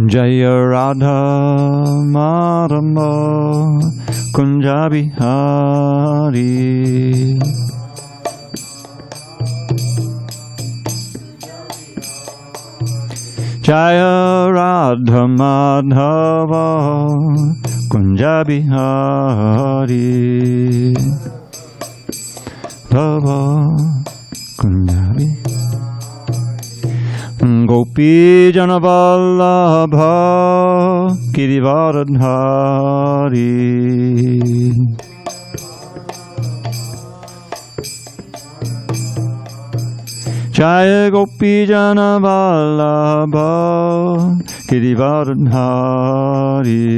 Jaya Radha Madhava Kunja Bihari. Jaya Radha Madhava Kunja Bihari. Bhava Kunja Bihari. Gopi Jana Vallabha Girivardhari. Jaya Gopi Jana Vallabha Girivardhari.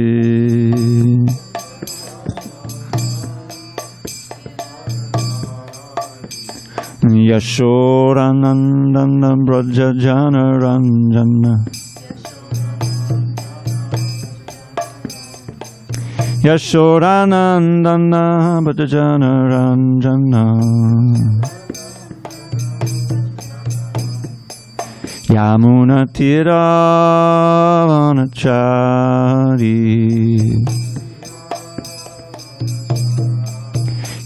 Yashodanandana Braja Jana Ranjana. Yashodanandana Braja Jana Ranjana. Yamuna Tira Vanachari.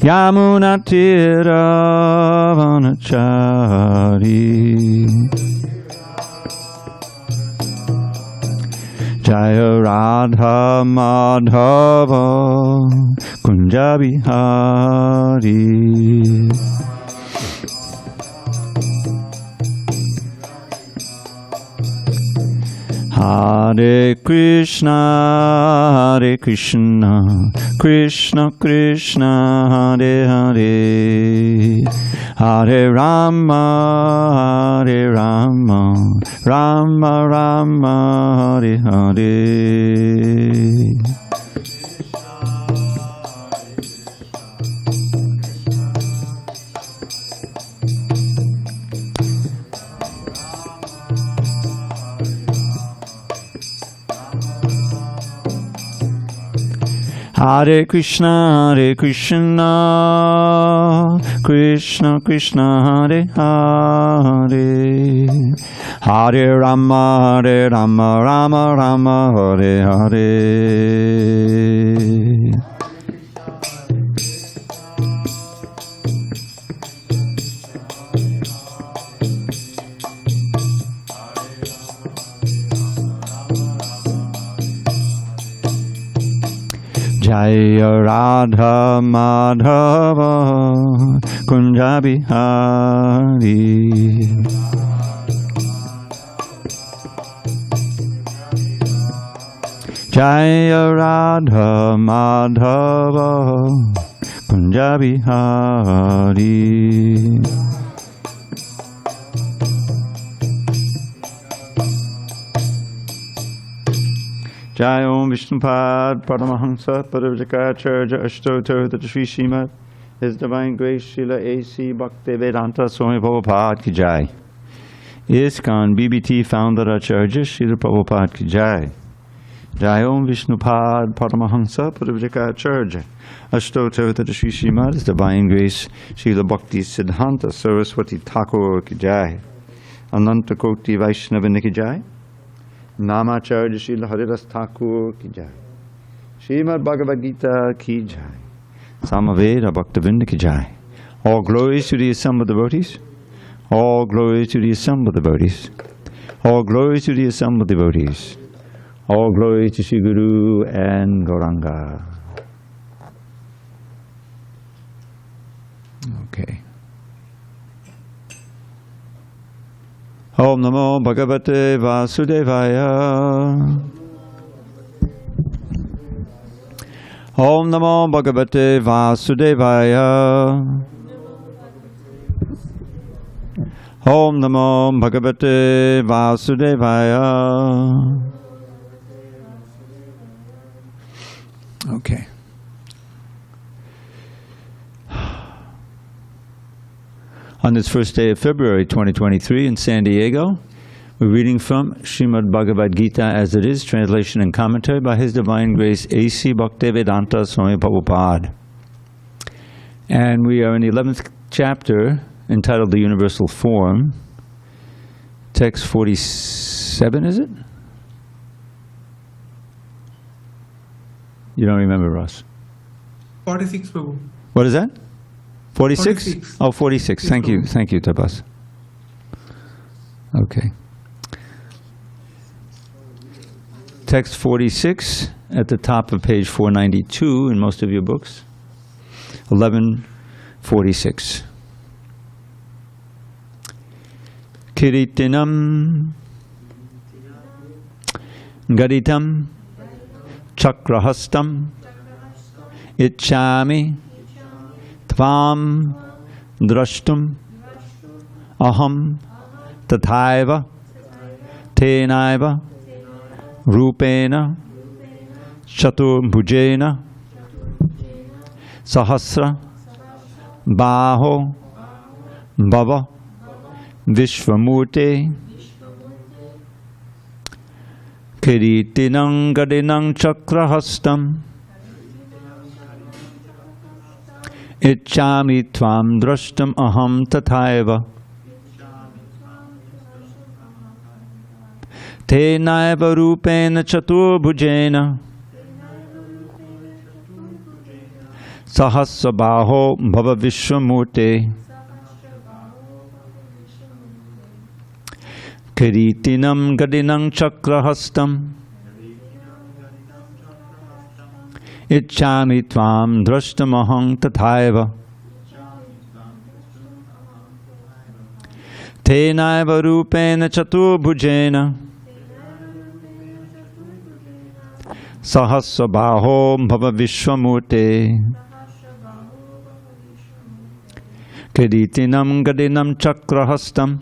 Yamuna Tira Vanachari. Jaya Radha Madhava Kunja Bihari. Hare Krishna, Hare Krishna, Krishna Krishna, Hare Hare, Hare Rama, Hare Rama, Rama Rama, Hare Hare. Hare Krishna, Hare Krishna, Krishna Krishna, Hare Hare, Hare Rama, Hare Rama, Rama Rama, Hare Hare. Jaya Radha Madhava Kunja Bihari. Jaya Radha Madhava Kunja Bihari. Jai Om Vishnupad Paramahamsa Paravajakacharya Ashtotar Sri Srimad, His Divine Grace Srila A.C. Bhakti Vedanta Swami Prabhupada Ki Jai. ISKCON BBT Founder Acharya Srila Prabhupada Ki Jai. Jai Om Vishnupad Paramahamsa Paravajakacharya Ashtotar Sri Srimad, His Divine Grace Srila Bhakti Siddhanta Saraswati Thakur Ki Jai. Ananta Koti Vaishnava Ki Jai. Namacharya Srila Haridas Thakur Ki Jai. Srimad Bhagavad Gita Ki Jai. Samaveda Bhaktavinda Ki Jai. All glories to the assembled devotees. All glories to the assembled devotees. All glories to the assembled devotees. All glories to Sri Guru and Gauranga. Okay. Om Namo Bhagavate Vasudevaya. Om Namo Bhagavate Vasudevaya. Om Namo Bhagavate Vasudevaya. Okay. On this first day of February 2023 in San Diego, we're reading from Srimad Bhagavad Gita as it is, translation and commentary by His Divine Grace A.C. Bhaktivedanta Swami Prabhupada. And we are in the 11th chapter entitled The Universal Form. Text 47, is it? You don't remember, Ross? 46, Prabhu. What is that? 46? 46. Oh, 46. Yes, Thank you. Prabhu. Thank you, Tapas. Okay. Text 46 at the top of page 492 in most of your books. 1146. Kiritinam Gaditam Chakrahastam Ichchami Tvam Drashtum Aham Tathaiva Tenaiva Rupena Chaturbhujena Sahasra Baho Bhava Vishvamurte Kiritinam Gadinam Chakrahastam Ichchami Tvam Drashtam Aham Tathaiva Tenaiva Rupena Chaturbhujena Sahasrabaho Bhava Vishvamurte Kiritinam Gadinam Chakrahastam Ichchami Tvam Drashtamaham Tathaiva Tenaiva Rupena Chaturbhujena Sahasrabaho Bhava Vishvamurte Kiritinam Gadinam Chakrahastam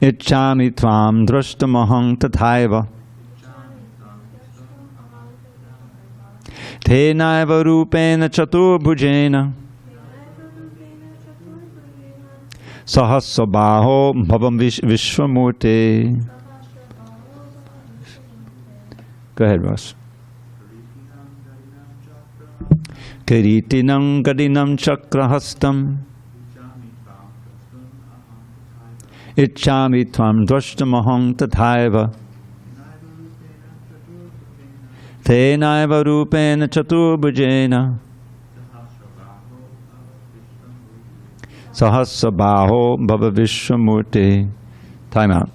Ichchami Tvam Drashtamaham Tathaiva Tenaiva Rupena Chaturbhujena Sahasrabaho Bhavam Vishvamurte. Go ahead, Ross. Kiritinam Gadinam Chakrahastam Ichchami Tvam Drashtamaham Tathaiva Tenaiva Rupena Chaturbhujena Sahasrabaho Bhava Vishvamurte. Time out.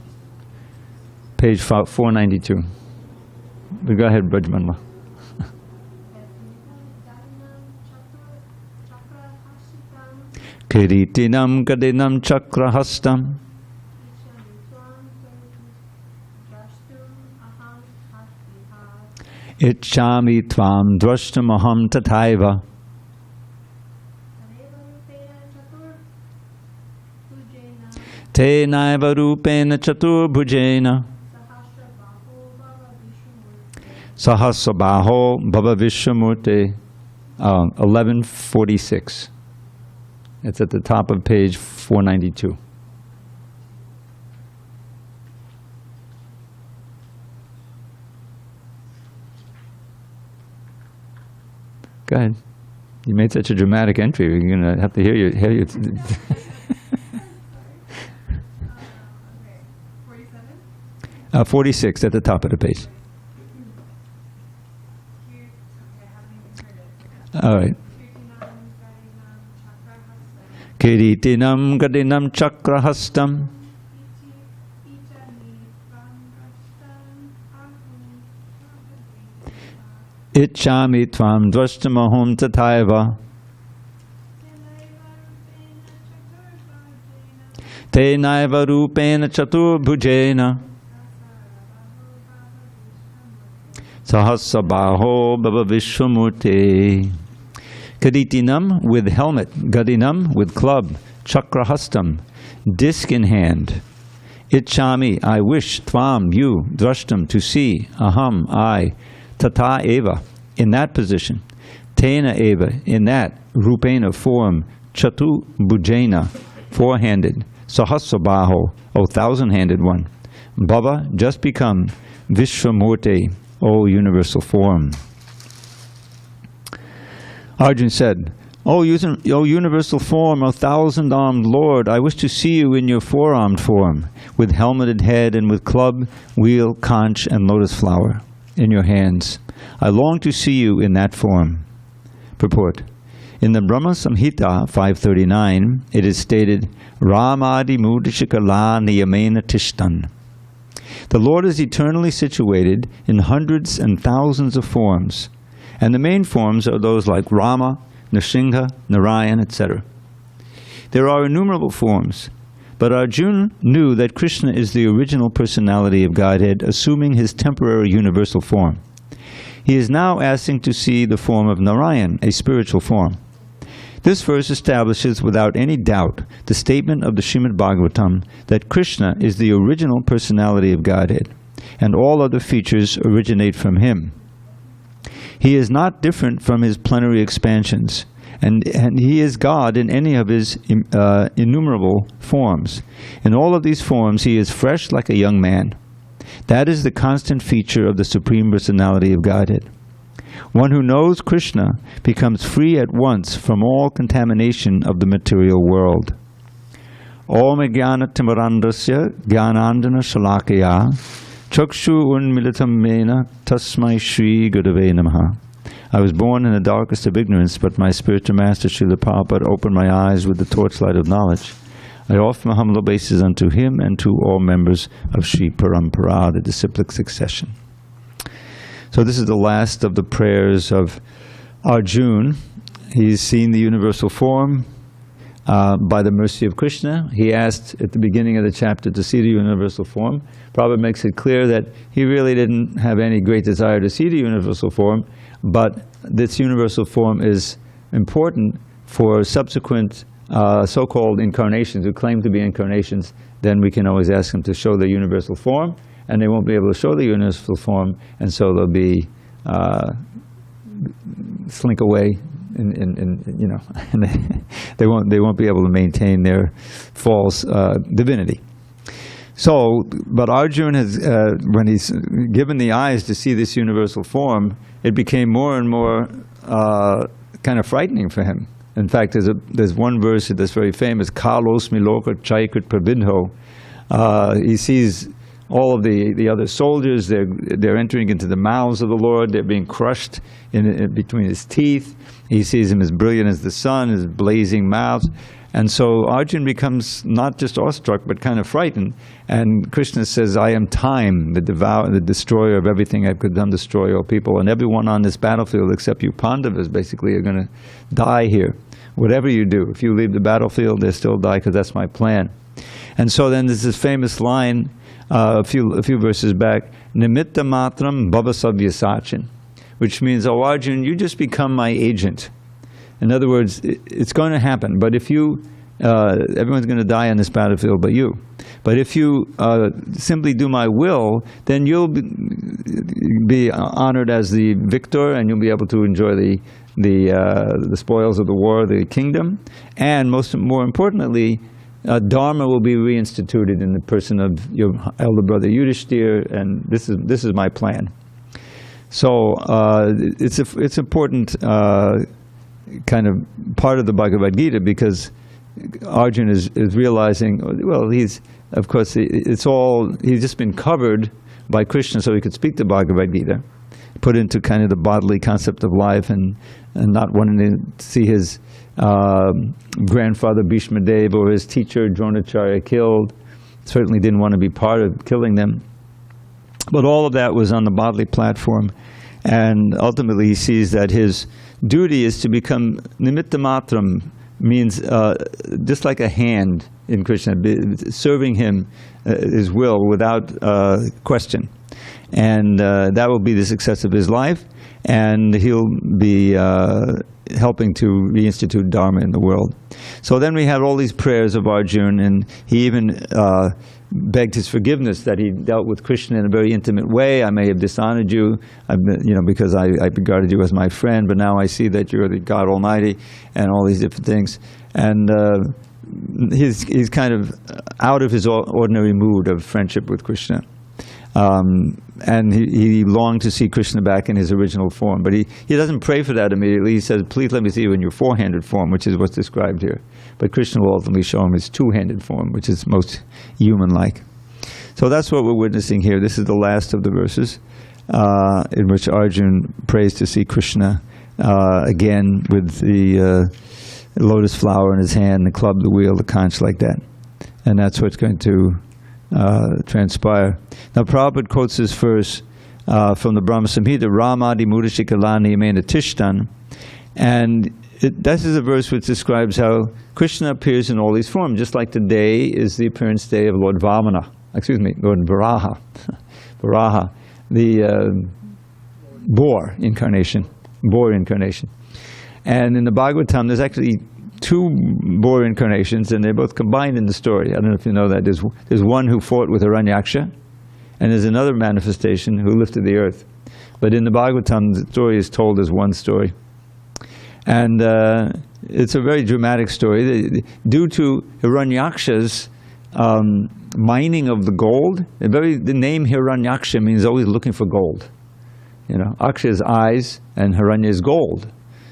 Page 492. Go ahead, Brajmanla. Kiritinam Gadinam Chakrahastam Ichchami Tvam Drashtamaham Tathaiva Tenaiva Rupena Chaturbhujena Sahasrabaho Bhava Vishvamurte. 1146. It's at the top of page 492. Go ahead. You made such a dramatic entry. We're going to have to hear you. 46 at the top of the page. All right. Kiritinam Gadinam Chakrahastam Ichchami Tvam Drashtamaham Tathaiva Tenaiva Rupena Chaturbhujena Sahasrabaho Bhava Vishvamurte. Kiritinam with helmet, Gadinam with club, Chakrahastam, disc in hand. Ichchami, I wish, Tvam, you, Drashtam, to see, Aham, I, Tata Eva, in that position. Tena Eva, in that, Rupena form, Chatu Bhujena, four-handed. Sahasrabaho, O thousand-handed one. Bhava, just become, Vishvamurte, O universal form. Arjuna said, O universal form, O thousand-armed Lord, I wish to see you in your four-armed form, with helmeted head and with club, wheel, conch, and lotus flower. in your hands. I long to see you in that form. Purport. In the Brahma Samhita 539, it is stated, Ramadi Mudishikala Niyamena Tishtan. The Lord is eternally situated in hundreds and thousands of forms, and the main forms are those like Rama, Nrsimha, Narayan, etc. There are innumerable forms, but Arjuna knew that Krishna is the original personality of Godhead, assuming his temporary universal form. He is now asking to see the form of Narayan, a spiritual form. This verse establishes without any doubt the statement of the Srimad Bhagavatam that Krishna is the original personality of Godhead, and all other features originate from him. He is not different from his plenary expansions, and he is God in any of his innumerable forms. In all of these forms, he is fresh like a young man. That is the constant feature of the Supreme Personality of Godhead. One who knows Krishna becomes free at once from all contamination of the material world. Om jnana timirandasya jnanandana shalakaya chakshu unmilitam mena tasmai shri gurave namaha. I was born in the darkest of ignorance, but my spiritual master Srila Prabhupada opened my eyes with the torchlight of knowledge. I offer my humble obeisance unto him and to all members of Sri Parampara, the disciplic succession. So this is the last of the prayers of Arjuna. He's seen the universal form by the mercy of Krishna. He asked at the beginning of the chapter to see the universal form. Prabhupada makes it clear that he really didn't have any great desire to see the universal form, but this universal form is important for subsequent so-called incarnations who claim to be incarnations. Then we can always ask them to show the universal form, and they won't be able to show the universal form, and so they'll be slink away, you know, and they won't be able to maintain their false divinity. So, but Arjuna has, when he's given the eyes to see this universal form, it became more and more kind of frightening for him. In fact, there's one verse that's very famous, Kalosmi loka chaikut prabindho. He sees all of the other soldiers, they're entering into the mouths of the Lord, they're being crushed in between his teeth. He sees him as brilliant as the sun, his blazing mouths. And so Arjuna becomes not just awestruck, but kind of frightened. And Krishna says, I am time, the destroyer of everything I could done destroy all people. And everyone on this battlefield, except you Pandavas, basically, are going to die here. Whatever you do, if you leave the battlefield, they still die, because that's my plan. And so then there's this famous line, a few verses back, Nimitta matram bhavasavya, which means, oh Arjuna, you just become my agent. In other words, it's going to happen, but if you, everyone's going to die on this battlefield but you. But if you simply do my will, then you'll be honored as the victor, and you'll be able to enjoy the spoils of the war, the kingdom, and more importantly, Dharma will be reinstituted in the person of your elder brother Yudhishthira, and this is my plan. So it's important kind of part of the Bhagavad Gita, because Arjuna is realizing, well, he's just been covered by Krishna so he could speak the Bhagavad Gita, put into kind of the bodily concept of life, and not wanting to see his grandfather Bhishma Deva or his teacher Dronacharya killed. Certainly didn't want to be part of killing them. But all of that was on the bodily platform, and ultimately he sees that his duty is to become nimitta matram, means just like a hand in Krishna, serving him his will without question. And that will be the success of his life, and he'll be helping to reinstitute Dharma in the world. So then we have all these prayers of Arjuna, and he even begged his forgiveness that he dealt with Krishna in a very intimate way. I may have dishonored you, because I regarded you as my friend, but now I see that you're the God Almighty, and all these different things. And he's kind of out of his ordinary mood of friendship with Krishna. And he longed to see Krishna back in his original form. But he doesn't pray for that immediately. He says, please let me see you in your four-handed form, which is what's described here. But Krishna will ultimately show him his two-handed form, which is most human-like. So that's what we're witnessing here. This is the last of the verses. in which Arjuna prays to see Krishna again with the lotus flower in his hand, the club, the wheel, the conch, like that. And that's what's going to transpire. Now Prabhupada quotes this verse from the Brahma Samhita, Ramadi Mudashikalani Mena Tishtan. And this is a verse which describes how Krishna appears in all these forms, just like today is the appearance day of Lord Vamana, Lord Varaha, Varaha, the boar incarnation. And in the Bhagavatam, there's actually two boar incarnations, and they're both combined in the story. I don't know if you know that. There's one who fought with Hiranyaksha, and there's another manifestation who lifted the earth. But in the Bhagavatam, the story is told as one story. And it's a very dramatic story. Due to Hiranyaksha's mining of the gold, the name Hiranyaksha means always looking for gold. You know, Aksha is eyes, and Hiranya is gold.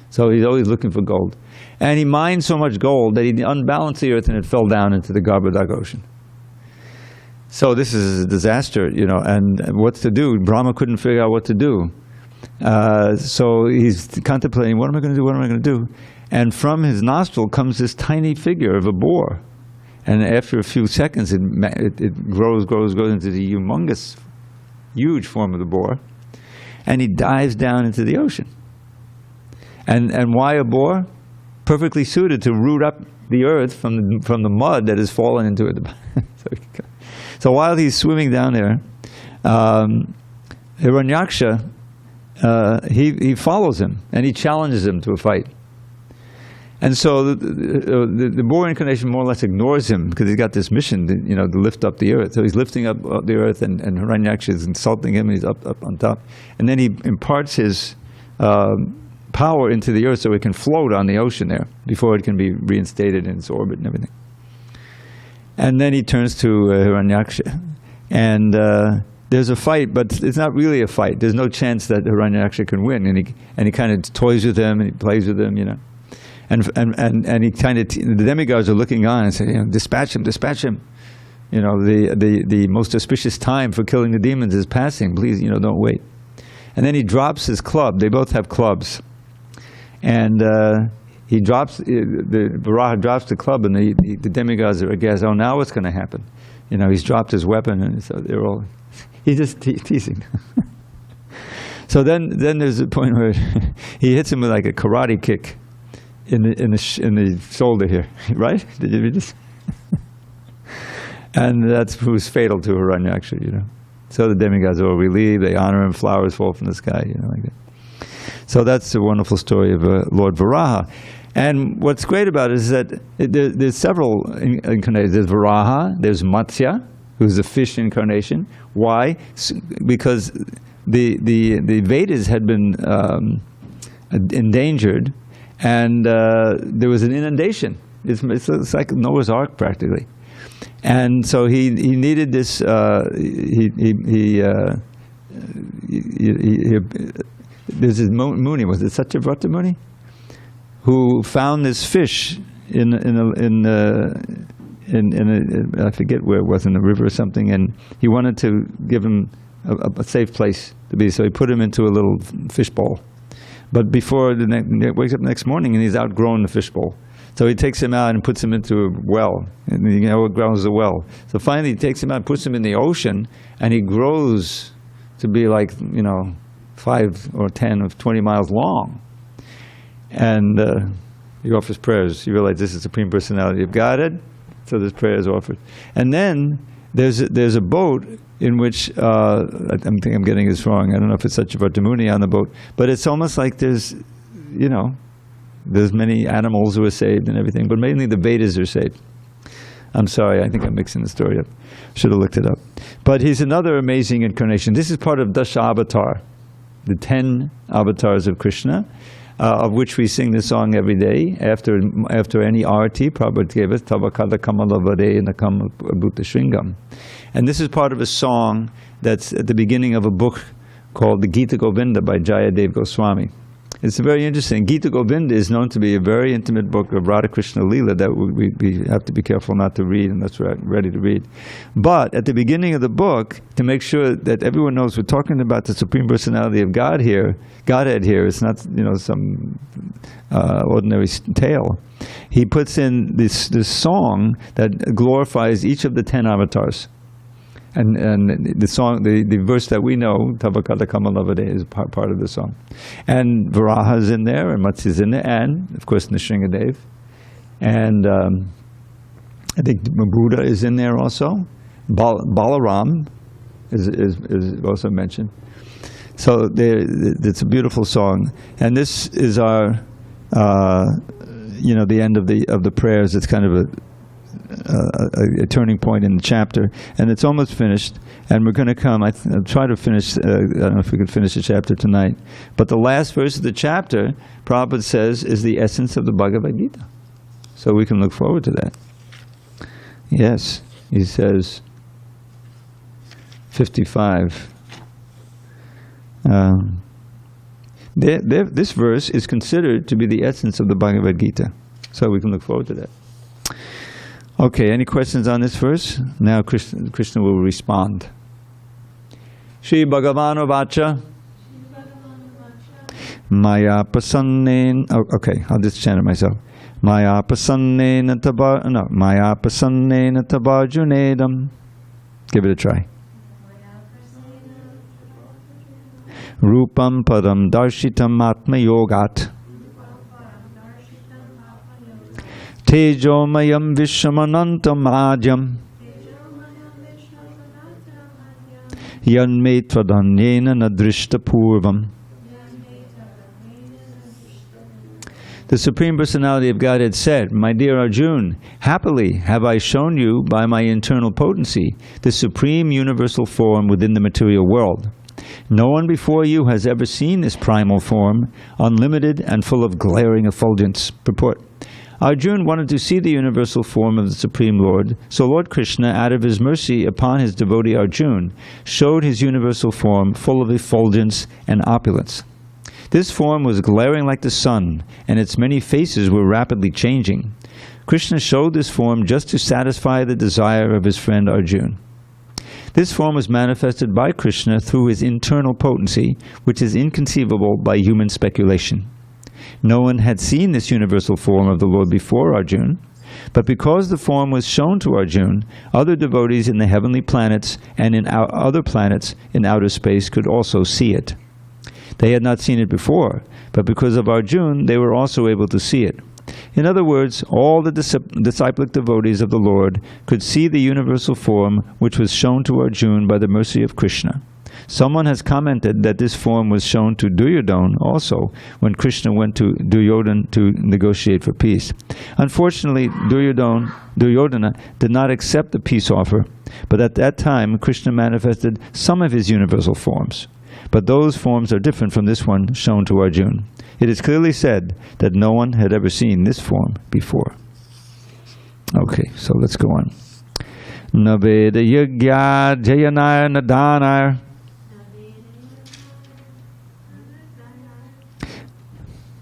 So he's always looking for gold. And he mined so much gold that he unbalanced the earth and it fell down into the Garbhodak ocean. So this is a disaster, you know, and what to do? Brahma couldn't figure out what to do. So he's contemplating, what am I going to do, what am I going to do? And from his nostril comes this tiny figure of a boar. And after a few seconds, it grows into the humongous, huge form of the boar. And he dives down into the ocean. And why a boar? Perfectly suited to root up the earth from the mud that has fallen into it. So while he's swimming down there, Hiranyaksha, he follows him and he challenges him to a fight. And so the boar incarnation more or less ignores him because he's got this mission to, you know, to lift up the earth. So he's lifting up the earth, and Hiranyaksha is insulting him, and he's up on top. And then he imparts his power into the earth so it can float on the ocean there before it can be reinstated in its orbit and everything. And then he turns to Hiranyaksha. And there's a fight, but it's not really a fight. There's no chance that Hiranyaksha can win. And he kind of toys with him and he plays with him, you know. And he kind of, the demigods are looking on and say, you know, dispatch him. You know, the most auspicious time for killing the demons is passing. Please, you know, don't wait. And then he drops his club. They both have clubs. And he drops, the Varaha drops the club, and the demigods are aghast. Oh, now what's going to happen? You know, he's dropped his weapon, and so they're all, he's just teasing. So then there's a point where he hits him with like a karate kick in the shoulder here, right? Did you read this? And that proves fatal to Hiranyaksha, you know. So the demigods are all relieved, they honor him, flowers fall from the sky, you know, like that. So that's a wonderful story of Lord Varaha. And what's great about it is that there's several incarnations. There's Varaha, there's Matsya, who's a fish incarnation. Why? Because the Vedas had been endangered, and there was an inundation. It's like Noah's Ark, practically. And so he needed this, there's this Muni, was it Satyavrata Muni? Who found this fish in I forget where it was, in the river or something, and he wanted to give him a safe place to be, so he put him into a little fishbowl. But before he wakes up the next morning and he's outgrown the fishbowl. So he takes him out and puts him into a well, and you know what grows the well. So finally he takes him out and puts him in the ocean, and he grows to be like, you know, 5 or 10 or 20 miles long. And he offers prayers. You realize this is the Supreme Personality of Godhead, so this prayer is offered. And then there's a boat in which, I think I'm getting this wrong, I don't know if it's Satyavrata Muni on the boat, but it's almost like there's, you know, there's many animals who are saved and everything, but mainly the Vedas are saved. I'm sorry, I think I'm mixing the story up. Should have looked it up. But he's another amazing incarnation. This is part of Dasha Avatar, the 10 avatars of Krishna, of which we sing this song every day after any arati. Prabhupada gave us Tavakada Kamala Vade Nakam Bhuta Shringam. And this is part of a song that's at the beginning of a book called the Gita Govinda by Jayadev Goswami. It's very interesting. Gita Govinda is known to be a very intimate book of Radha Krishna Leela that we have to be careful not to read unless we're ready to read. But at the beginning of the book, to make sure that everyone knows we're talking about the Supreme Personality of Godhead here, it's not some ordinary tale. He puts in this song that glorifies each of the 10 avatars. And the song, the verse that we know, Tavakata Kamalavade, is part of the song. And Varaha is in there, and Matsya is in there, and of course Nrsingadev. And I think Buddha is in there also. Balaram is also mentioned. So it's a beautiful song. And this is our, the end of the prayers. It's kind of a turning point in the chapter, and it's almost finished, and we're going to come, I'll try to finish, I don't know if we could finish the chapter tonight, but the last verse of the chapter, Prabhupada says, is the essence of the Bhagavad Gita. So we can look forward to that. Yes, he says, 55. This verse is considered to be the essence of the Bhagavad Gita. So we can look forward to that. Okay, any questions on this verse? Now Krishna will respond. Shri Bhagavano Vacha Maya Prasannen. Okay, I'll just chant it myself. Maya Prasannen Tabarjunedam. Give it a try. Rupam Padam Darshitam Atma Yogat. Tejomayam Vishwamanantam Adyam Yanmetvadanyena Nadrishta Purvam. The Supreme Personality of Godhead said, "My dear Arjuna, happily have I shown you by my internal potency the supreme universal form within the material world. No one before you has ever seen this primal form, unlimited and full of glaring effulgence." Purport. Arjuna wanted to see the universal form of the Supreme Lord, so Lord Krishna, out of his mercy upon his devotee Arjuna, showed his universal form full of effulgence and opulence. This form was glaring like the sun, and its many faces were rapidly changing. Krishna showed this form just to satisfy the desire of his friend Arjuna. This form was manifested by Krishna through his internal potency, which is inconceivable by human speculation. No one had seen this universal form of the Lord before Arjuna, but because the form was shown to Arjuna, other devotees in the heavenly planets and in other planets in outer space could also see it. They had not seen it before, but because of Arjuna, they were also able to see it. In other words, all the disciplic devotees of the Lord could see the universal form which was shown to Arjuna by the mercy of Krishna. Someone has commented that this form was shown to Duryodhana also when Krishna went to Duryodhana to negotiate for peace. Unfortunately, Duryodhana did not accept the peace offer, but at that time Krishna manifested some of his universal forms. But those forms are different from this one shown to Arjuna. It is clearly said that no one had ever seen this form before. Okay, so let's go on. Naveda yagya jayanaya nadanaya.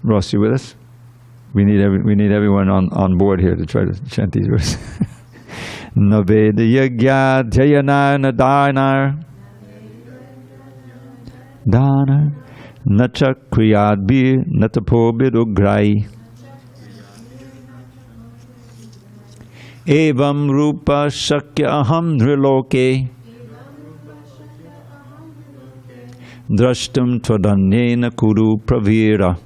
Ross, you with us? We need everyone on board here to try to chant these verses. Naveda yagya jayanaya nadanaya. Dana nacha kriyadbir natapobir ugrai evam rupa shakya aham nriloke drashtum tvadanyena kuru pravira.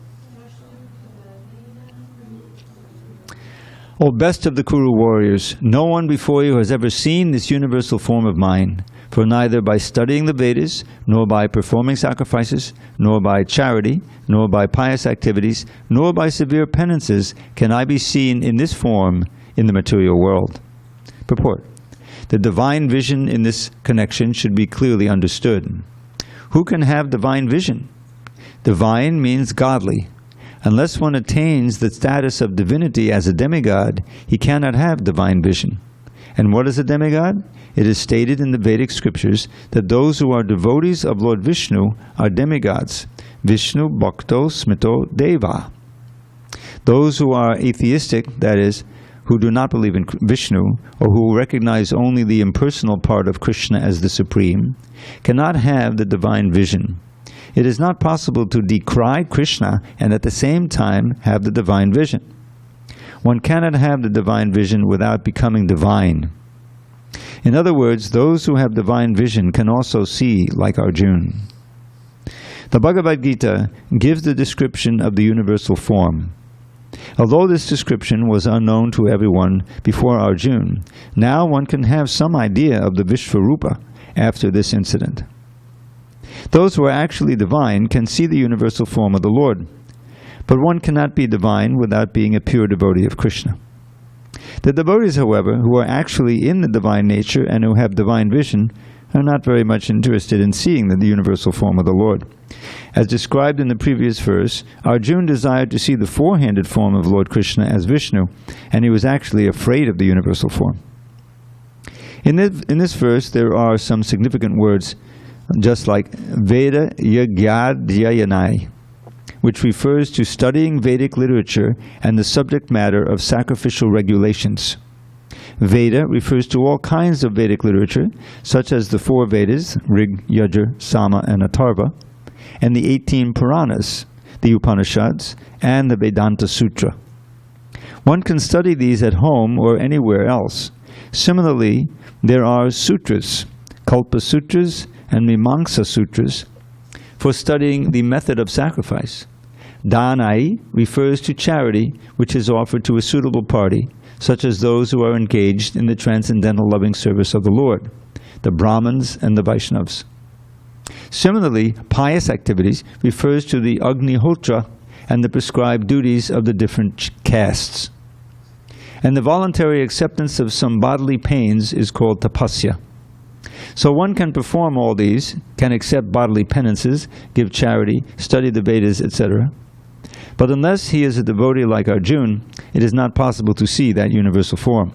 O best of the Kuru warriors, no one before you has ever seen this universal form of mine. For neither by studying the Vedas, nor by performing sacrifices, nor by charity, nor by pious activities, nor by severe penances can I be seen in this form in the material world. Purport. The divine vision in this connection should be clearly understood. Who can have divine vision? Divine means godly. Unless one attains the status of divinity as a demigod, he cannot have divine vision. And what is a demigod? It is stated in the Vedic scriptures that those who are devotees of Lord Vishnu are demigods. Vishnu Bhakto Smito Deva. Those who are atheistic, that is, who do not believe in Vishnu, or who recognize only the impersonal part of Krishna as the supreme, cannot have the divine vision. It is not possible to decry Krishna and at the same time have the divine vision. One cannot have the divine vision without becoming divine. In other words, those who have divine vision can also see like Arjuna. The Bhagavad Gita gives the description of the universal form. Although this description was unknown to everyone before Arjuna, now one can have some idea of the Vishvarupa after this incident. Those who are actually divine can see the universal form of the Lord, but one cannot be divine without being a pure devotee of Krishna. The devotees, however, who are actually in the divine nature and who have divine vision are not very much interested in seeing the universal form of the Lord. As described in the previous verse, Arjuna desired to see the four-handed form of Lord Krishna as Vishnu, and he was actually afraid of the universal form. In this verse, there are some significant words, just like Veda Yagyadhyayanai, which refers to studying Vedic literature and the subject matter of sacrificial regulations. Veda refers to all kinds of Vedic literature, such as the four Vedas, Rig, Yajur, Sama, and Atharva, and the 18 Puranas, the Upanishads, and the Vedanta Sutra. One can study these at home or anywhere else. Similarly, there are sutras, Kalpa Sutras and Mimamsa Sutras, for studying the method of sacrifice. Dhanai refers to charity which is offered to a suitable party, such as those who are engaged in the transcendental loving service of the Lord, the Brahmins and the Vaishnavas. Similarly, pious activities refers to the Agnihotra and the prescribed duties of the different castes. And the voluntary acceptance of some bodily pains is called tapasya. So one can perform all these, can accept bodily penances, give charity, study the Vedas, etc. But unless he is a devotee like Arjuna, it is not possible to see that universal form.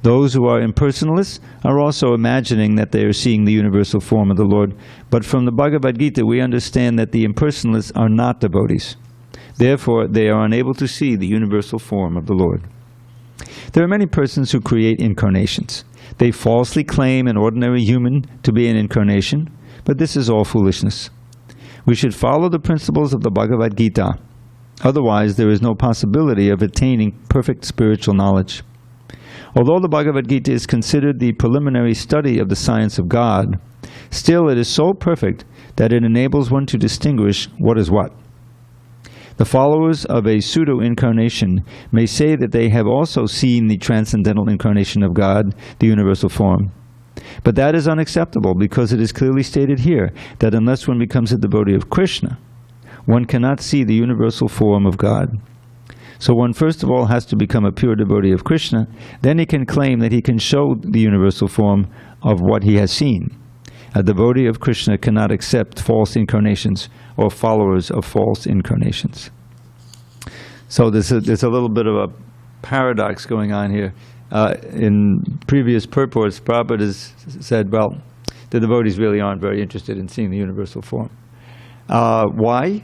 Those who are impersonalists are also imagining that they are seeing the universal form of the Lord, but from the Bhagavad Gita we understand that the impersonalists are not devotees. Therefore, they are unable to see the universal form of the Lord. There are many persons who create incarnations. They falsely claim an ordinary human to be an incarnation, but this is all foolishness. We should follow the principles of the Bhagavad Gita. Otherwise, there is no possibility of attaining perfect spiritual knowledge. Although the Bhagavad Gita is considered the preliminary study of the science of God, still it is so perfect that it enables one to distinguish what is what. The followers of a pseudo-incarnation may say that they have also seen the transcendental incarnation of God, the universal form. But that is unacceptable because it is clearly stated here that unless one becomes a devotee of Krishna, one cannot see the universal form of God. So one first of all has to become a pure devotee of Krishna, then he can claim that he can show the universal form of what he has seen. A devotee of Krishna cannot accept false incarnations or followers of false incarnations. So there's a little bit of a paradox going on here. In previous purports, Prabhupada has said, well, the devotees really aren't very interested in seeing the universal form. Why?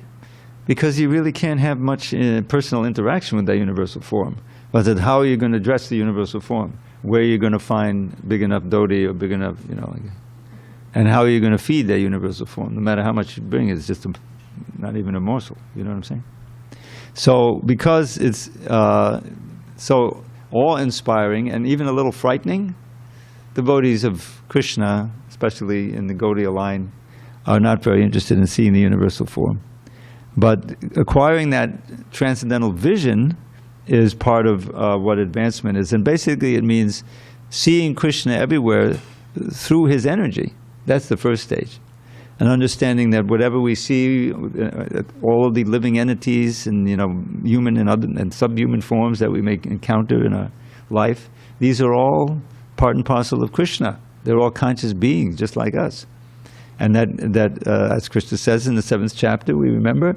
Because you really can't have much personal interaction with that universal form. But how are you going to address the universal form? Where are you going to find big enough dhoti or big enough, and how are you going to feed that universal form? No matter how much you bring, it's just not even a morsel. You know what I'm saying? So because it's so awe-inspiring and even a little frightening, devotees of Krishna, especially in the Gaudiya line, are not very interested in seeing the universal form. But acquiring that transcendental vision is part of what advancement is. And basically it means seeing Krishna everywhere through his energy. That's the first stage. And understanding that whatever we see, all of the living entities and human and other and subhuman forms that we may encounter in our life, these are all part and parcel of Krishna. They're all conscious beings, just like us. And that as Krishna says in the 7th chapter, we remember,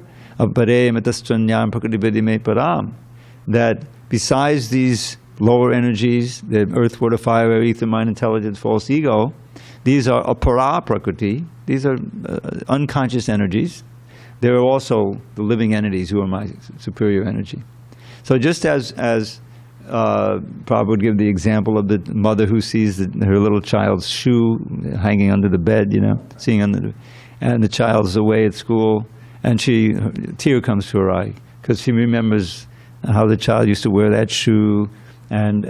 that besides these lower energies, the earth, water, fire, air, ether, mind, intelligence, false ego, these are apara prakriti. These are unconscious energies, there are also the living entities who are my superior energy. So just as Prabhupada would give the example of the mother who sees her little child's shoe hanging under the bed, seeing and the child's away at school, and a tear comes to her eye because she remembers how the child used to wear that shoe, and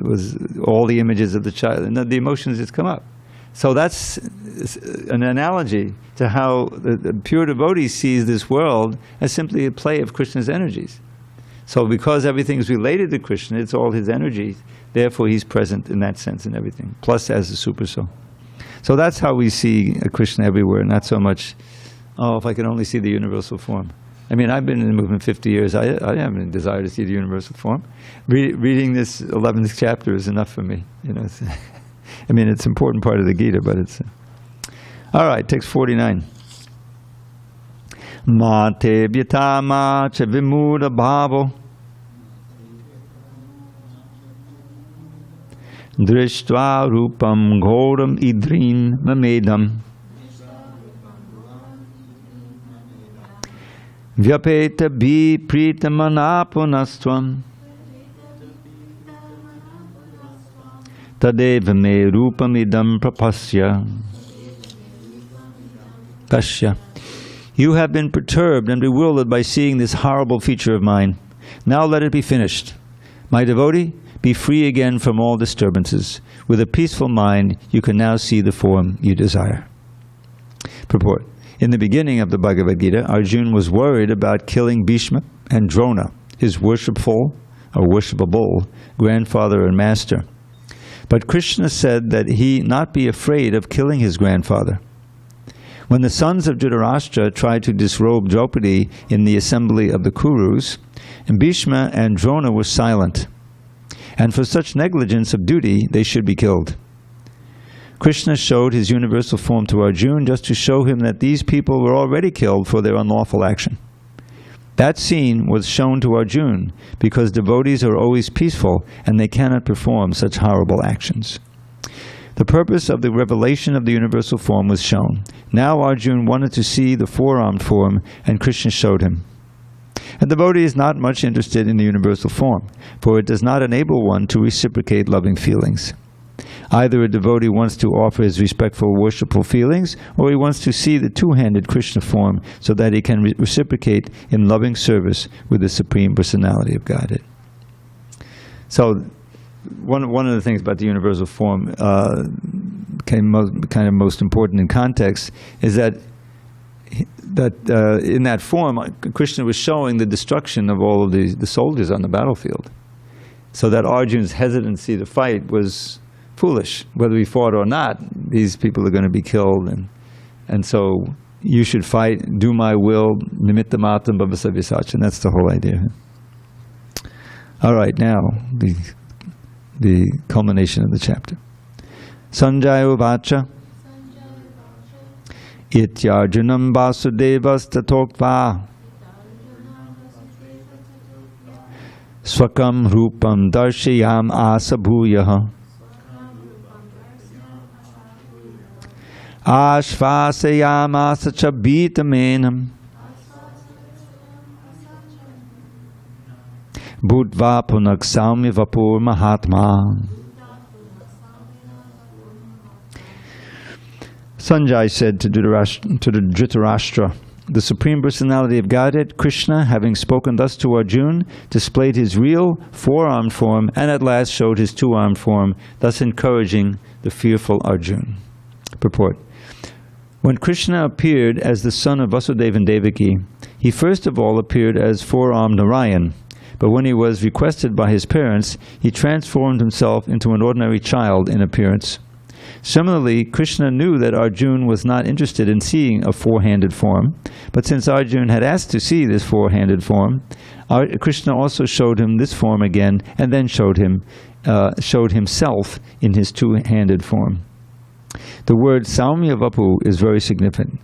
was all the images of the child, and the emotions just come up. So that's an analogy to how the pure devotee sees this world as simply a play of Krishna's energies. So because everything is related to Krishna, it's all his energies, therefore he's present in that sense in everything, plus as a super soul. So that's how we see Krishna everywhere, not so much, oh, if I could only see the universal form. I mean, I've been in the movement 50 years, I haven't a desire to see the universal form. Reading this 11th chapter is enough for me. It's I mean, it's an important part of the Gita, but it's... All right, text 49. Mate vyatama cha vimuda bhavo drishtva rupam ghoram idrin mamedam vyapeta bhi pritamanapunastvam tadeva me rupam idam prapasya pasya. You have been perturbed and bewildered by seeing this horrible feature of mine. Now let it be finished. My devotee, be free again from all disturbances. With a peaceful mind, you can now see the form you desire. Purport. In the beginning of the Bhagavad Gita, Arjuna was worried about killing Bhishma and Drona, his worshipful or worshipable grandfather and master. But Krishna said that he not be afraid of killing his grandfather. When the sons of Dhritarashtra tried to disrobe Draupadi in the assembly of the Kurus, Bhishma and Drona were silent, and for such negligence of duty they should be killed. Krishna showed his universal form to Arjuna just to show him that these people were already killed for their unlawful action. That scene was shown to Arjuna because devotees are always peaceful and they cannot perform such horrible actions. The purpose of the revelation of the universal form was shown. Now Arjuna wanted to see the four-armed form, and Krishna showed him. A devotee is not much interested in the universal form, for it does not enable one to reciprocate loving feelings. Either a devotee wants to offer his respectful, worshipful feelings, or he wants to see the two-handed Krishna form so that he can reciprocate in loving service with the Supreme Personality of Godhead. So, one of the things about the universal form kind of most important in context is that in that form, Krishna was showing the destruction of all of the soldiers on the battlefield. So that Arjuna's hesitancy to fight was foolish. Whether he fought or not, these people are going to be killed, and so you should fight, do my will, nimitta matam bhavasavyasacha, and that's the whole idea. All right, now the culmination of the chapter. Sanjaya uvacha ityarjunam vasudevas tatoktva swakam rupam darshayam asabhuyaha ashvasayam asachabitamenam Bhutva punak saumya vapur mahatma. Sanjaya said to Dhritarashtra, the Supreme Personality of Godhead, Krishna, having spoken thus to Arjuna, displayed his real four-armed form and at last showed his two-armed form, thus encouraging the fearful Arjuna. Purport. When Krishna appeared as the son of Vasudeva and Devaki, he first of all appeared as four-armed Narayan. But when he was requested by his parents, he transformed himself into an ordinary child in appearance. Similarly, Krishna knew that Arjuna was not interested in seeing a four-handed form, but since Arjuna had asked to see this four-handed form, Krishna also showed him this form again, and then showed himself in his two-handed form. The word Saumya Vapu is very significant.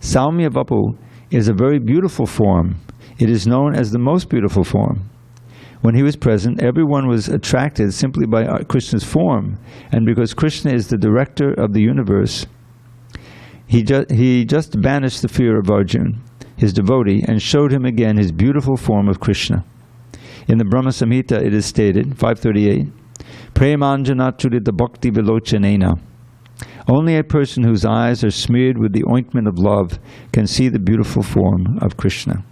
Saumya Vapu is a very beautiful form. It is known as the most beautiful form. When he was present, everyone was attracted simply by Krishna's form, and because Krishna is the director of the universe, He just banished the fear of Arjuna, his devotee, and showed him again his beautiful form of Krishna. In the Brahma Samhita it is stated, 538, Premanjana chudita bhakti vilochanena. Only a person whose eyes are smeared with the ointment of love can see the beautiful form of Krishna.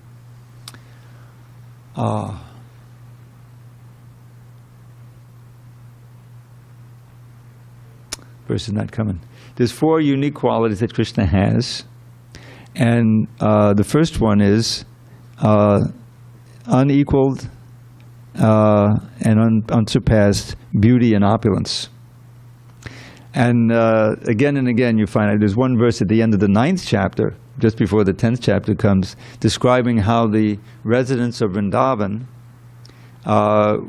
Verse is not coming. There's 4 unique qualities that Krishna has. And the first one is unequaled and unsurpassed beauty and opulence. And again and again you find there's one verse at the end of the 9th chapter, just before the 10th chapter comes, describing how the residents of Vrindavan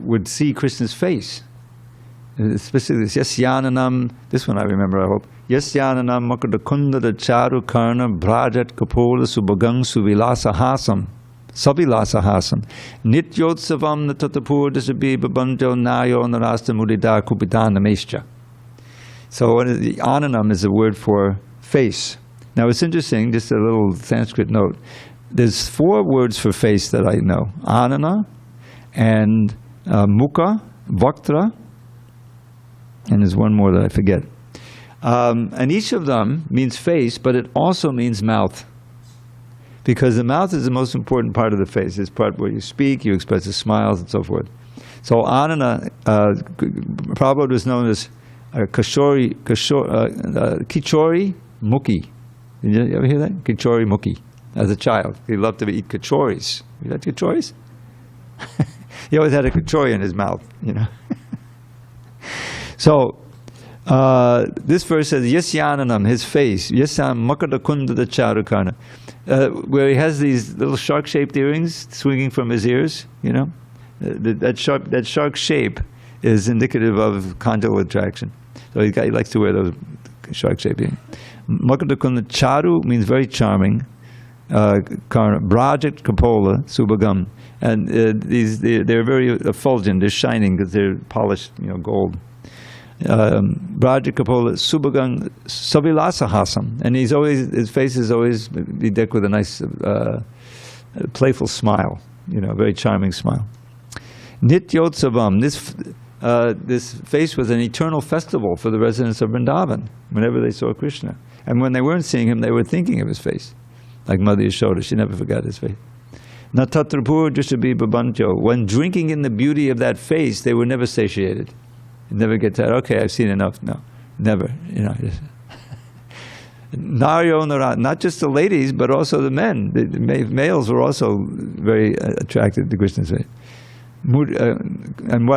would see Krishna's face. Specifically, Yasyananam, this one I remember, I hope. Yasyananam makadakundada charu karna brajat kapola subhagang suvilasahasam. Savilasahasam. Nityotsavam natatapur disabi babanjo nayo narasta mudida kupitana mescha. So the ananam is a word for face. Now it's interesting, just a little Sanskrit note. There's 4 words for face that I know. Anana and mukha, vaktra, and there's one more that I forget. And each of them means face, but it also means mouth. Because the mouth is the most important part of the face. It's part where you speak, you express the smiles, and so forth. So anana, Prabhupada was known as Kichori Mukhi. Did you ever hear that? Kichori Mukhi. As a child, he loved to eat kachoris. You like kachoris? He always had a kachori in his mouth, you know. So, this verse says, Yasyananam, his face, Yasyam makadakundada charukarna, where he has these little shark-shaped earrings swinging from his ears, you know. That shark shape is indicative of conjugal attraction. So he likes to wear those shark-shaped earrings. Makadakundada charu means very charming. Karna, brajat kapola subhagam. And they're very effulgent, they're shining because they're polished, you know, gold. Brajat kapola subhagang savilasahasam, and his face is always bedecked with a nice playful smile, you know, very charming smile. Nityotsavam, this face was an eternal festival for the residents of Vrindavan whenever they saw Krishna. And when they weren't seeing him, they were thinking of his face. Like Mother Yashoda, she never forgot his face. Natatrapur Jushabi Babancho, when drinking in the beauty of that face, they were never satiated. Never get tired. Okay, I've seen enough. No, never. You know. Naryo Nara, not just the ladies, but also the men. The males were also very attracted to Krishna's face. And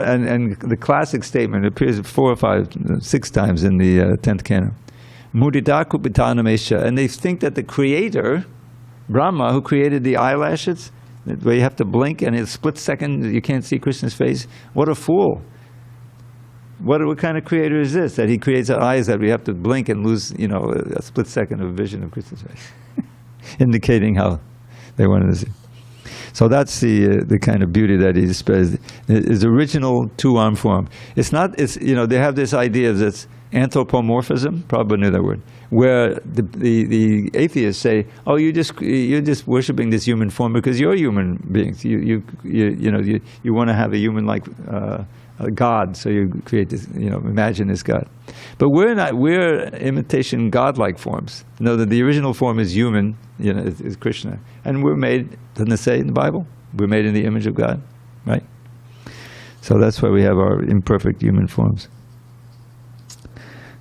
the classic statement appears 4 or 5, 6 times in the 10th canon. Mudita kupitana mesha, and they think that the creator, Brahma, who created the eyelashes, where you have to blink and in a split second you can't see Krishna's face. What a fool! What kind of creator is this, that he creates our eyes that we have to blink and lose, you know, a split second of vision of Krishna's face, indicating how they wanted to see. So that's the kind of beauty that he displays. His original 2-arm form. It's not. It's, you know, they have this idea of this anthropomorphism. Probably knew that word. Where the atheists say, "Oh, you're just worshiping this human form because you're human beings. You want to have a human-like God, so you create this, you know, imagine this God." But we're not. We're imitation God-like forms. Know that the original form is human. You know, is Krishna, and we're made. Doesn't it say in the Bible? We're made in the image of God, right? So that's why we have our imperfect human forms.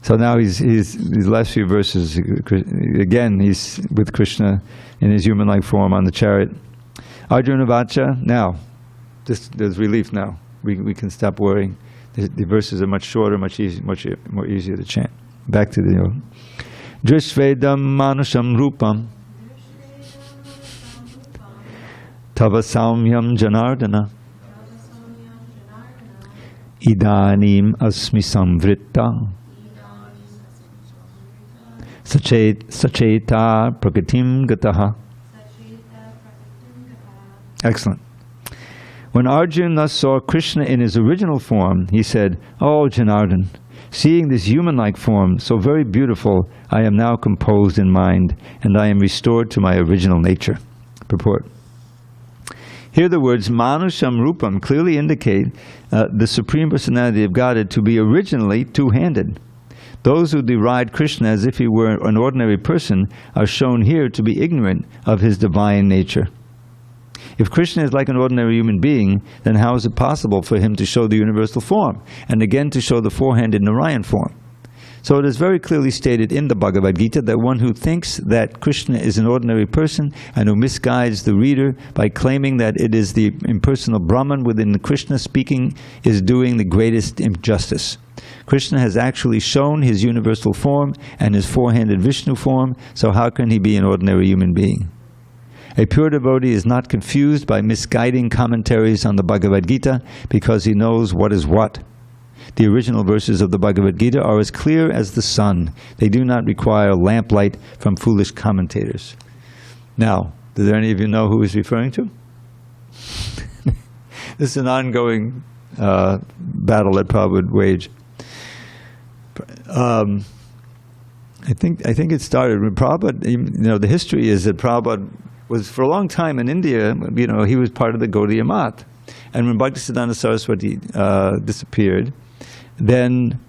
So now these last few verses, again, he's with Krishna in his human-like form on the chariot. Arjuna Vacha, now, there's relief now. We can stop worrying. The verses are much shorter, much more easier to chant. Back to the Drishvedam Manusham Rupam Tava Saumyam Janardana Idanim Asmi Samvritta Sacheta Prakatim Gataha. Excellent. When Arjuna saw Krishna in his original form, he said, "Oh, Janardana, seeing this human-like form, so very beautiful, I am now composed in mind, and I am restored to my original nature. Purport. Here the words Manusham Rupam clearly indicate the Supreme Personality of Godhead to be originally two-handed. Those who deride Krishna as if he were an ordinary person are shown here to be ignorant of his divine nature. If Krishna is like an ordinary human being, then how is it possible for him to show the universal form, and again to show the four-handed Narayan form? So it is very clearly stated in the Bhagavad Gita that one who thinks that Krishna is an ordinary person and who misguides the reader by claiming that it is the impersonal Brahman within Krishna speaking is doing the greatest injustice. Krishna has actually shown his universal form and his four-handed Vishnu form, so how can he be an ordinary human being? A pure devotee is not confused by misguiding commentaries on the Bhagavad Gita because he knows what is what. The original verses of the Bhagavad Gita are as clear as the sun. They do not require lamplight from foolish commentators. Now, do any of you know who he's referring to? This is an ongoing battle that Prabhupada would wage. I think it started when Prabhupada, the history is that Prabhupada was for a long time in India, he was part of the Gaudiya Math. And when Bhaktisiddhanta Saraswati disappeared, then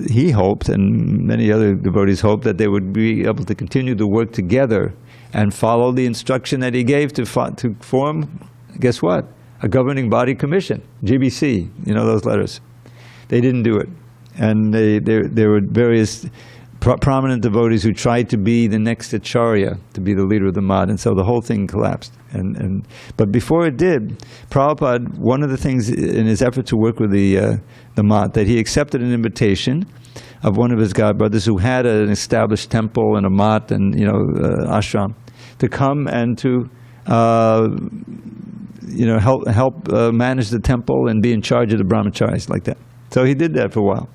he hoped, and many other devotees hoped, that they would be able to continue to work together and follow the instruction that he gave to form, guess what? A governing body commission, GBC, those letters. They didn't do it. And there were various prominent devotees who tried to be the next Acharya, to be the leader of the Math, and so the whole thing collapsed. But before it did, Prabhupada, one of the things in his effort to work with the Math, that he accepted an invitation of one of his godbrothers who had an established temple and a Math and ashram, to come and to help manage the temple and be in charge of the brahmacharis like that. So he did that for a while.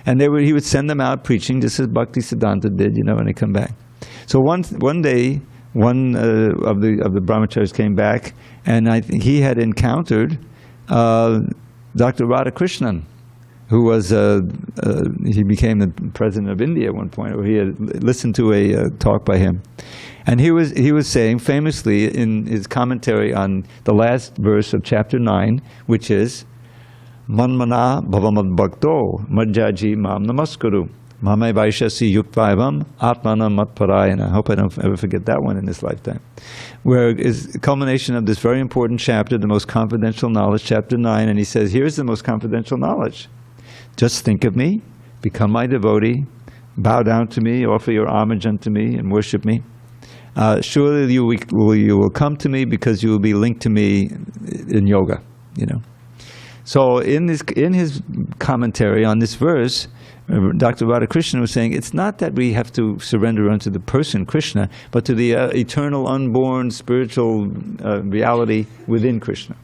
And he would send them out preaching, just as Bhakti Siddhanta did, and they come back. So one day, one of the brahmacharis came back, and I think he had encountered Dr. Radhakrishnan, who was, he became the president of India at one point, or he had listened to a talk by him. And he was saying famously in his commentary on the last verse of chapter 9, which is, Manmana bhavamad bhakto madjaji mam namaskuru mamai vaishasi yuktvavam atmana matparayana. I hope I don't ever forget that one in this lifetime. Where is a culmination of this very important chapter, the most confidential knowledge, chapter 9, and he says, here's the most confidential knowledge. Just think of me, become my devotee, bow down to me, offer your homage unto me, and worship me. Surely you will come to me because you will be linked to me in yoga, So in his commentary on this verse, Dr. Radhakrishnan was saying, it's not that we have to surrender unto the person Krishna, but to the eternal, unborn, spiritual reality within Krishna.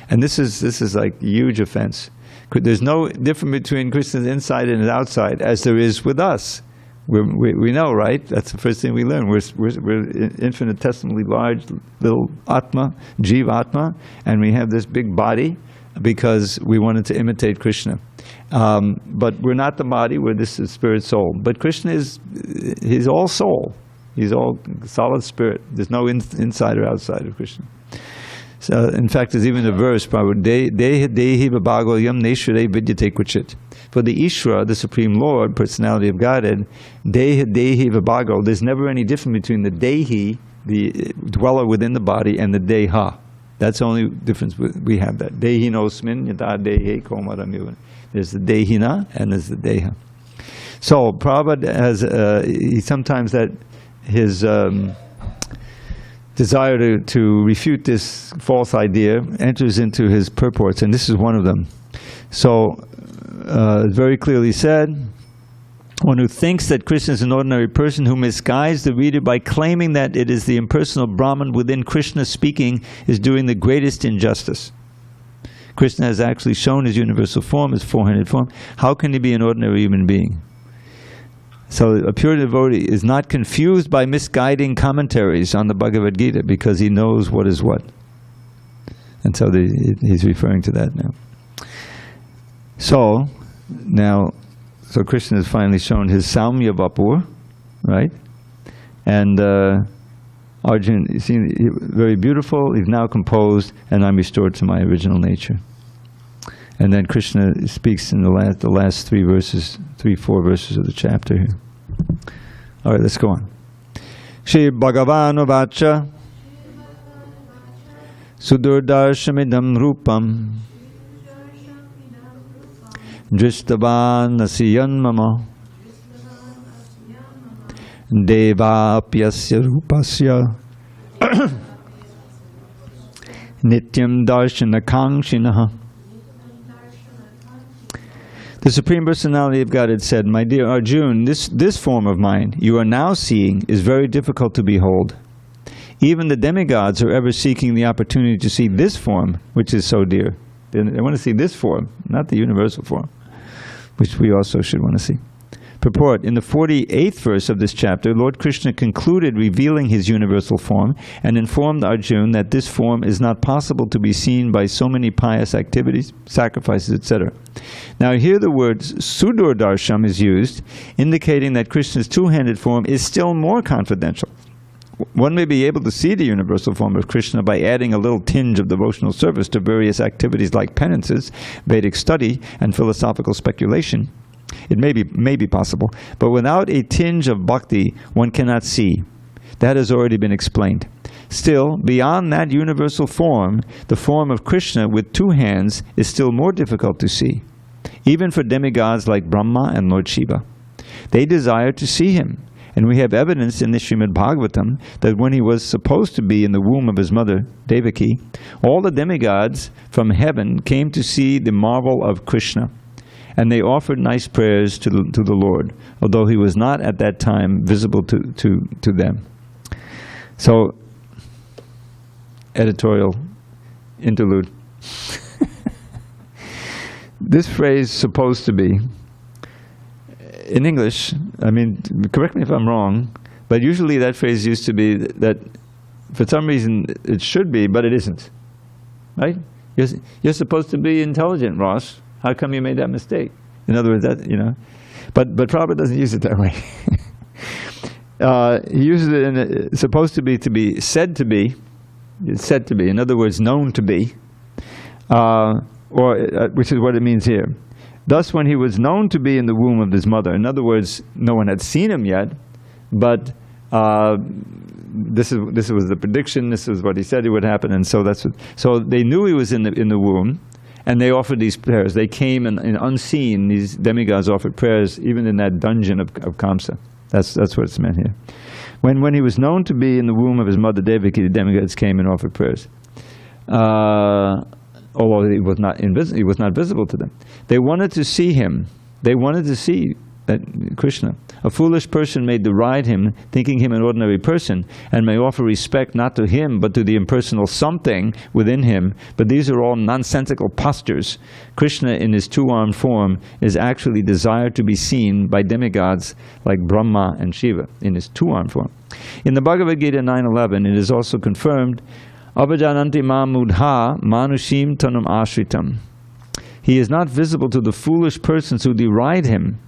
And this is like a huge offense. There's no difference between Krishna's inside and his outside as there is with us. We know, right? That's the first thing we learn. We're infinitesimally large little Atma, Jiva Atma, and we have this big body because we wanted to imitate Krishna. But we're not the body, we're this spirit soul. But Krishna he's all soul. He's all solid spirit. There's no inside or outside of Krishna. So, in fact, there's even a verse, probably, Dehi vabhagoyam neshvare vidyate kuchit. For the Ishvara, the Supreme Lord, personality of Godhead, Dehi vabhago, there's never any difference between the Dehi, the dweller within the body, and the Deha. That's the only difference we have that. Dehinosmin yata dehe komaram. There's the Dehina and there's the Deha. So Prabhupada has, he sometimes his desire to refute this false idea enters into his purports, and this is one of them. So very clearly said, one who thinks that Krishna is an ordinary person who misguides the reader by claiming that it is the impersonal Brahman within Krishna speaking is doing the greatest injustice. Krishna has actually shown his universal form, his four-handed form. How can he be an ordinary human being? So a pure devotee is not confused by misguiding commentaries on the Bhagavad Gita because he knows what is what. And so he's referring to that now. So, Now, so Krishna has finally shown his Saumya Vapur, right? And Arjuna, you see, very beautiful, he's now composed, and I'm restored to my original nature. And then Krishna speaks in the last 4 verses of the chapter here. All right, let's go on. Shri Bhagavan Vacha su-durdarśamidam rupam dristavan nasiyan mama deva apyasya rupasya nityam darshana kangshinaha. The Supreme Personality of Godhead said, "My dear Arjuna, this form of mine you are now seeing is very difficult to behold. Even the demigods are ever seeking the opportunity to see this form, which is so dear." They want to see this form, not the universal form, which we also should want to see. Purport: in the 48th verse of this chapter, Lord Krishna concluded revealing his universal form and informed Arjuna that this form is not possible to be seen by so many pious activities, sacrifices, etc. Now here the word su-durdarśam is used, indicating that Krishna's two-handed form is still more confidential. One may be able to see the universal form of Krishna by adding a little tinge of devotional service to various activities like penances, Vedic study, and philosophical speculation. It may be possible, but without a tinge of bhakti, one cannot see. That has already been explained. Still, beyond that universal form, the form of Krishna with two hands is still more difficult to see, even for demigods like Brahmā and Lord Śiva. They desire to see him, and we have evidence in the Srimad Bhagavatam that when he was supposed to be in the womb of his mother, Devaki, all the demigods from heaven came to see the marvel of Krishna. And they offered nice prayers to the Lord, although he was not at that time visible to them. So, editorial interlude. This phrase, supposed to be, in English, I mean, correct me if I'm wrong, but usually that phrase used to be that for some reason it should be, but it isn't. Right? You're supposed to be intelligent, Ross. How come you made that mistake? In other words, that, you know. But Prabhupada doesn't use it that way. He uses it in supposed to be said to be. It's said to be. In other words, known to be. Which is what it means here. Thus, when he was known to be in the womb of his mother, in other words, no one had seen him yet, but this was the prediction. This is what he said it would happen, and so so they knew he was in the womb. And they offered these prayers. They came and unseen, these demigods offered prayers even in that dungeon of Kamsa. That's what it's meant here. When he was known to be in the womb of his mother Devaki, the demigods came and offered prayers. Although he was not visible to them. They wanted to see him. They wanted to see Krishna. A foolish person may deride him, thinking him an ordinary person, and may offer respect not to him, but to the impersonal something within him. But these are all nonsensical postures. Krishna, in his two-armed form, is actually desired to be seen by demigods like Brahmā and Śiva, in his two-armed form. In the Bhagavad Gita 9:11, it is also confirmed, Avajananti ma mudha manushim tanum ashritam. He is not visible to the foolish persons who deride him.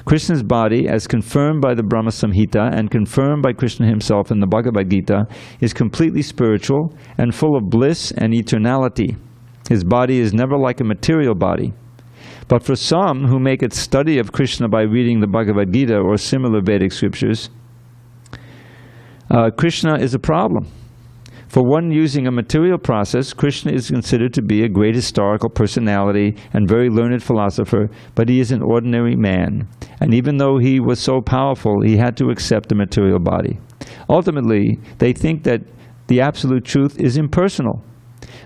Krishna's body, as confirmed by the Brahma Samhita and confirmed by Krishna himself in the Bhagavad Gita, is completely spiritual and full of bliss and eternality. His body is never like a material body. But for some who make a study of Krishna by reading the Bhagavad Gita or similar Vedic scriptures, Krishna is a problem. For one using a material process, Krishna is considered to be a great historical personality and very learned philosopher, but he is an ordinary man. And even though he was so powerful, he had to accept a material body. Ultimately, they think that the absolute truth is impersonal.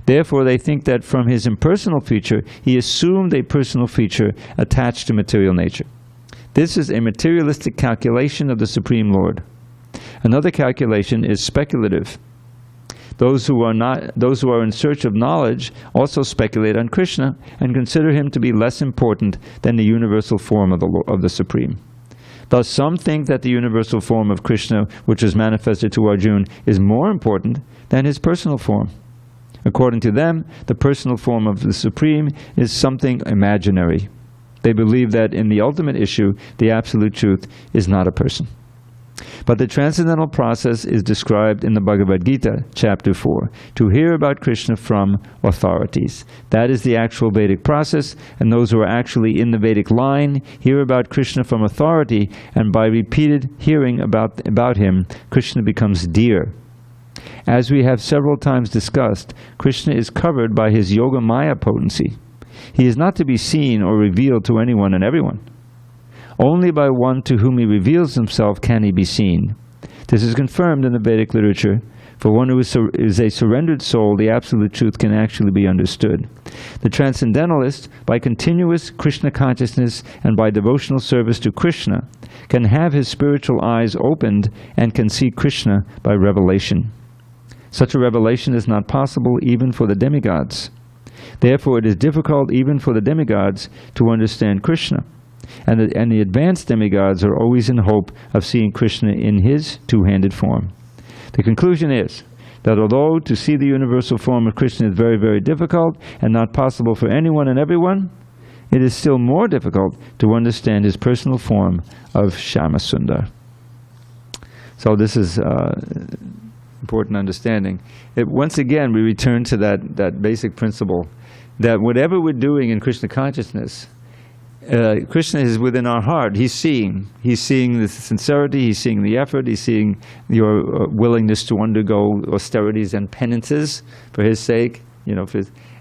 Therefore, they think that from his impersonal feature, he assumed a personal feature attached to material nature. This is a materialistic calculation of the Supreme Lord. Another calculation is speculative. Those who are in search of knowledge also speculate on Krishna and consider him to be less important than the universal form of the Supreme. Thus, some think that the universal form of Krishna, which is manifested to Arjuna, is more important than his personal form. According to them, the personal form of the Supreme is something imaginary. They believe that in the ultimate issue, the absolute truth is not a person. But the transcendental process is described in the Bhagavad Gita, chapter 4, to hear about Krishna from authorities. That is the actual Vedic process, and those who are actually in the Vedic line hear about Krishna from authority, and by repeated hearing about him, Krishna becomes dear. As we have several times discussed, Krishna is covered by his Yoga Maya potency. He is not to be seen or revealed to anyone and everyone. Only by one to whom he reveals himself can he be seen. This is confirmed in the Vedic literature. For one who is a surrendered soul, the absolute truth can actually be understood. The transcendentalist, by continuous Krishna consciousness and by devotional service to Krishna, can have his spiritual eyes opened and can see Krishna by revelation. Such a revelation is not possible even for the demigods. Therefore, it is difficult even for the demigods to understand Krishna. And the advanced demigods are always in hope of seeing Krishna in his two-handed form. The conclusion is that although to see the universal form of Krishna is very, very difficult and not possible for anyone and everyone, it is still more difficult to understand his personal form of Shyamasundar. So this is important understanding. Once again, we return to that basic principle that whatever we're doing in Krishna consciousness, Krishna is within our heart. He's seeing the sincerity, he's seeing the effort, he's seeing your willingness to undergo austerities and penances for his sake,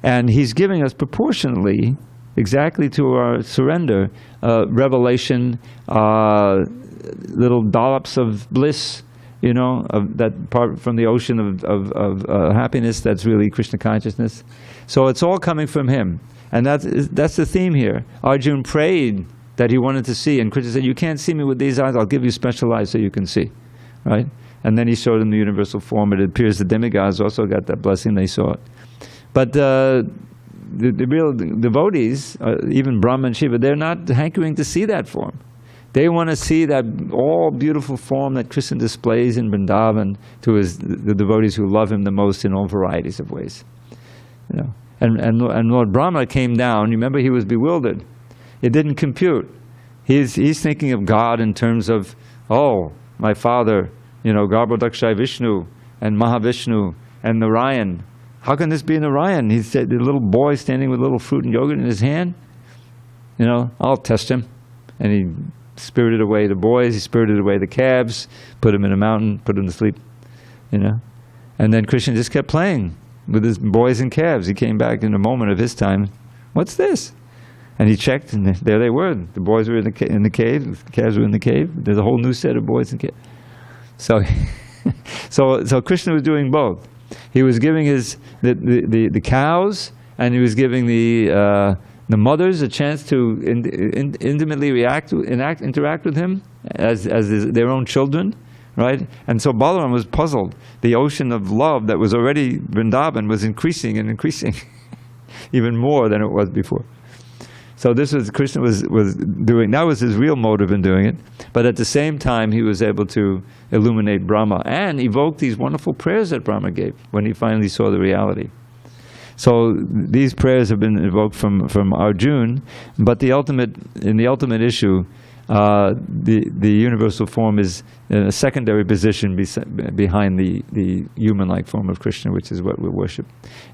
and he's giving us proportionately, exactly to our surrender, revelation, little dollops of bliss, of that part from the ocean of happiness that's really Krishna consciousness. So it's all coming from him. And that's the theme here. Arjuna prayed that he wanted to see, and Krishna said, you can't see me with these eyes, I'll give you special eyes so you can see. Right? And then he showed him the universal form. It appears the demigods also got that blessing, they saw it. But the real devotees, even Brahmā and Śiva, they're not hankering to see that form. They want to see that all beautiful form that Krishna displays in Vrindavan to the devotees who love him the most in all varieties of ways. And Lord Brahma came down. Remember, he was bewildered. It didn't compute. He's thinking of God in terms of, oh, my father, Garbhodakshai Vishnu and Mahavishnu and Narayan. How can this be Narayan? He said, the little boy standing with a little fruit and yogurt in his hand. I'll test him. And he spirited away the boys. He spirited away the calves, put them in a mountain, put them to sleep. And then Krishna just kept playing with his boys and calves. He came back in a moment of his time. What's this? And he checked, and there they were. The boys were in the cave. The calves were in the cave. There's a whole new set of boys and calves. So, so Krishna was doing both. He was giving the cows, and he was giving the mothers a chance to intimately interact with him as their own children. Right? And so Balaram was puzzled. The ocean of love that was already Vrindavan was increasing and increasing even more than it was before. So this was Krishna was doing, that was his real motive in doing it. But at the same time, he was able to illuminate Brahma and evoke these wonderful prayers that Brahma gave when he finally saw the reality. So these prayers have been evoked from Arjuna, but in the ultimate issue, the universal form is in a secondary position behind the human-like form of Krishna, which is what we worship.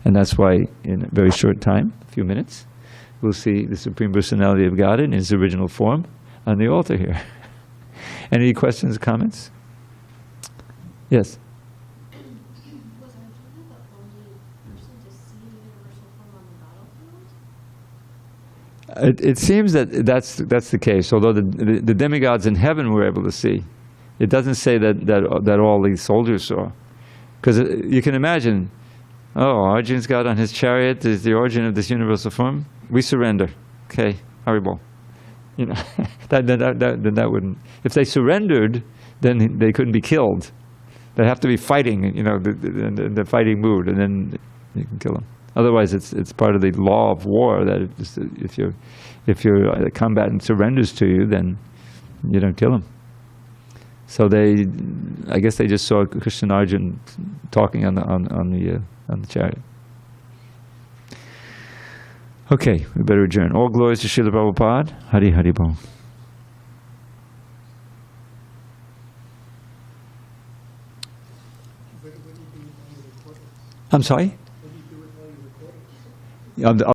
And that's why in a very short time, a few minutes, we'll see the Supreme Personality of Godhead in his original form on the altar here. Any questions, comments? Yes? Was Arjuna the only person to see the universal form on the battlefield? It seems that's the case, although the demigods in heaven were able to see. It doesn't say that all these soldiers saw. Because you can imagine, Arjuna's got on his chariot is the origin of this universal form. We surrender. Okay, Haribol. That wouldn't. If they surrendered, then they couldn't be killed. They have to be fighting, the fighting mood, and then you can kill them. Otherwise, it's part of the law of war that if your combatant surrenders to you, then you don't kill him. So I guess they just saw Krishna and Arjuna talking on the chariot. Okay, we better adjourn. All glories to Srila Prabhupada. Hari Hari Bol. I'm sorry?